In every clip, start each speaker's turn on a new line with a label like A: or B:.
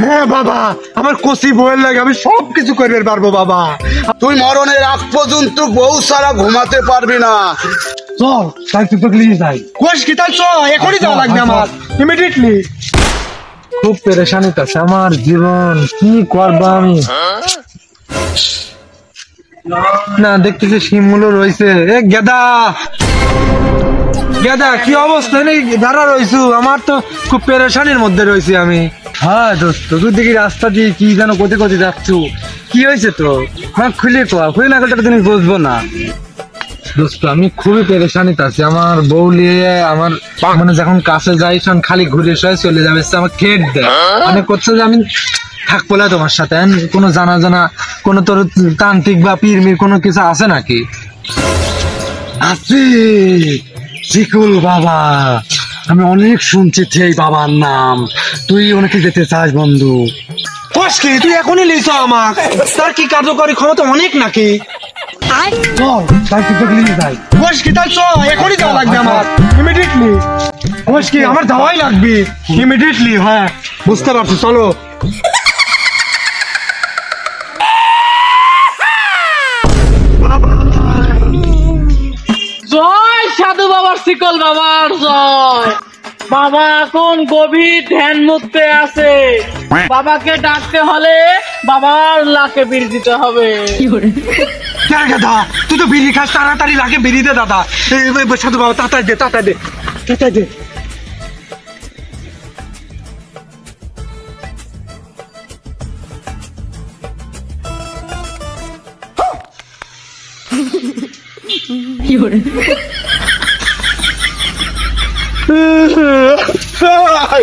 A: হ্যাঁ বাবা, আমার কচি বউয়ের লাগে আমি সবকিছু করতে পারবো বাবা।
B: তুই মরণের আগ পর্যন্ত বউ সারা ঘুমাতে পারবি না।
A: চল তাই তুই তো নিয়ে যাই। কোষ কি তাই চল, এখনই যাওয়া লাগবে আমার ইমিডিয়েটলি। খুব পেরেশানি আছে আমার জীবন, কি করবো আমি। না দেখতেছি শিমগুলো রয়েছে। এ গেদা গেদা, কি অবস্থা নেই দাঁড়া রয়েছু? আমার তো খুব পেরেশানির মধ্যে রয়েছি আমি। হ্যাঁ দোস্ত, তুই দেখি রাস্তা দিয়ে কি যেন কোথায় কোথায় যাচ্ছ, কি হয়েছে তো? হ্যাঁ খুলে কোয়া, খুলে না করতে তুমি বুঝবো না। দোস্ত আমি খুবই পেরেশানিতে আছি, আমার বউ নিয়ে আমার মানে যখন কাছে যাই তখন খালি ঘুরে সয়ে চলে যাবে, আমার খেট দেয়। মানে করছে যে আমি থাকবো না তোমার সাথে। কোনো জানা জানা কোনো তোর তান্ত্রিক বা পীরমির কোনো কিছু আছে নাকি? আছে, শিকুল বাবা। আমি অনেক শুনছি এই বাবার নাম। তুই অনেকে যেতে চাস বন্ধু? কষ্টি তুই এখনই লিস আমার, তার কি কার্যকরী ক্ষমতা অনেক নাকি? চল তাই তুই নিয়ে যাই। কষ্টি তাই চল, এখনই যাওয়া লাগবে আমার ইমিডিয়েটলি। কষ্টি আমার যাওয়াই লাগবে ইমিডিয়েটলি। হ্যাঁ বুঝতে পারছি, চলো।
C: জয় সাধু বাবার, শিকল বাবার জয়। বাবা এখন গভীর ধ্যান মুক্তে আছে। বাবাকে ডাকতে হলে বাবার লাকে বিড়ি দিতে হবে।
A: দাদা তুই তো বিড়ি খাস, তাড়াতাড়ি লাগে বিড়ি দে দাদা। সাধু বাবা তাড়াতাড়ি দে, তাড়াতাড়ি দে, তাড়াতাড়ি দে।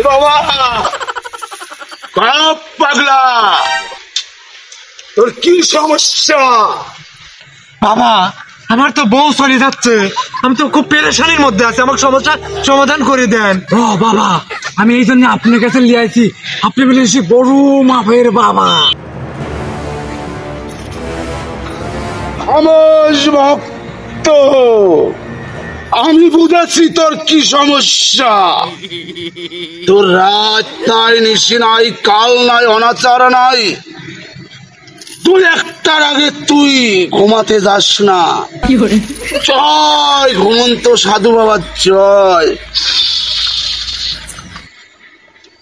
B: বাবা বাপ পাগলা, তোর কি সমস্যা?
A: বাবা আমার তো বউ চলে যাচ্ছে, আমি তো খুব পেরেশানির মধ্যে আছি, আমার সমস্যা সমাধান করে দেন। ও বাবা, আমি এই জন্য আপনার কাছে নিয়ে আইছি। আপনি বলেছি বড় মাপের বাবা।
B: খামোশ ভক্ত, আমি বুঝেছি তোর কি সমস্যা। তোর রাত নাই, নিশি নাই, কাল নাই, অনাচার নাই। তুই একটার আগে তুই ঘুমাতে যাস না। জয় ঘুমন্ত সাধু বাবার জয়।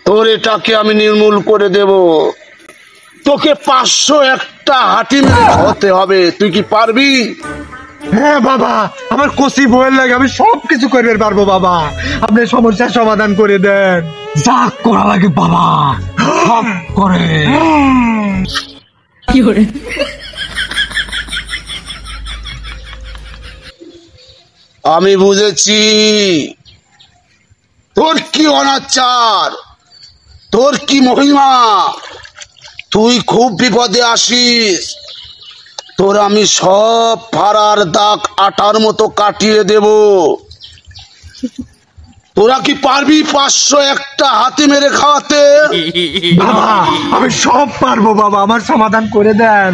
B: তোর এটাকে আমি নির্মূল করে দেব। তোকে 501টা হাঁটি মেরে খাওয়াতে হবে। তুই কি পারবি?
A: হ্যাঁ বাবা, আমার কচি বউয়ের লাগে আমি সবকিছু করতে পারবো বাবা। আপনি সমস্যার সমাধান করে দেন। যা করা লাগে বাবা সব করে।
B: আমি বুঝেছি তোর কি অনাচার, তোর কি মহিমা। তুই খুব বিপদে আসিস। তোর আমি সব ফাড়ার দাগ আটার মতো কাটিয়ে দেব। তোরা কি পারবি 501টা হাতি মেরে খাওয়াতে?
A: বাবা আমি সব পারবো বাবা, আমার সমাধান করে দেন।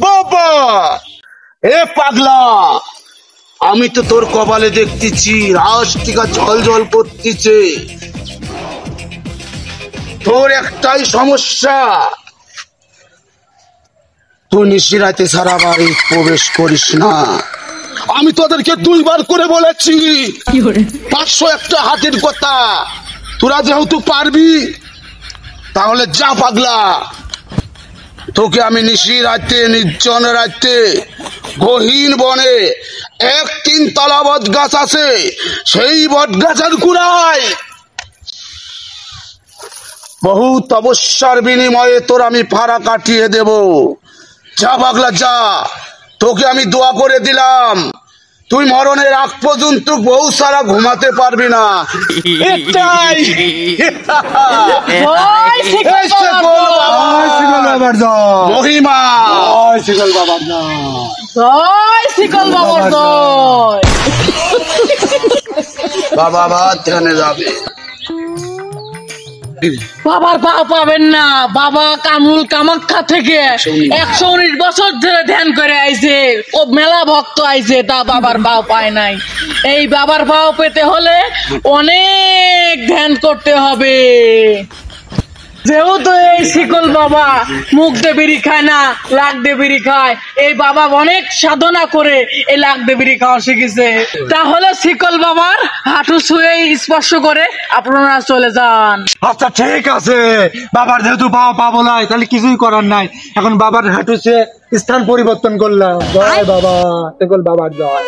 B: বাবা এ পাগলা, আমি তো তোর কপালে দেখতেছি রাস্তিকা জল জল করতেছে। তোর একটাই সমস্যা, তুই নিশিরাতে সারা বাড়ি প্রবেশ করিস না। আমি তোদেরকে 2বার করে বলেছি 501টা হাতির কথা। তোরা যেহেতু পারবি তাহলে যা পাগলা। তোকে আমি নিশি রাতে, নির্জন রাতে, গহীন বনে এক 3তলা বট গাছ আছে, সেই বট গাছের গুড়ায় বহু তপস্যার বিনিময়ে তোর আমি ফাড়া কাটিয়ে দেব। যা পাগলা যা, তোকে আমি দোয়া করে দিলাম। তুই মরণের আগ পর্যন্ত বউ সারা ঘুমাতে পারবি না। এটাই মহিমা।
A: শিকল বাবার
C: জয় শিকল বাবার জয়।
B: বাবা ভাত ধ্যানে যাবে।
C: বাবার পা পাবেন না, বাবা কামরুল কামাখ্যা থেকে 119 বছর ধরে ধ্যান করে আইছে, ও মেলা ভক্ত আইছে, তা বাবার পাও পায় নাই। এই বাবার পাও পেতে হলে অনেক ধ্যান করতে হবে। যেহেতু এই শিকল বাবা মুখ দিয়ে বিড়ি খায় না, লাখ দিয়ে বিড়ি খায়, এই বাবা অনেক সাধনা করে এই লাখ দিয়ে বিড়ি খাওয়া শিখেছে। তাহলে শিকল বাবার হাঁটু ছুঁয়ে স্পর্শ করে আপনারা চলে যান।
A: আচ্ছা ঠিক আছে, বাবার যেহেতু পাবো নাই, তাহলে কিছুই করার নাই। এখন বাবার হাঁটু সে স্থান পরিবর্তন করলাম। জয় বাবা, শিকল বাবার জয়।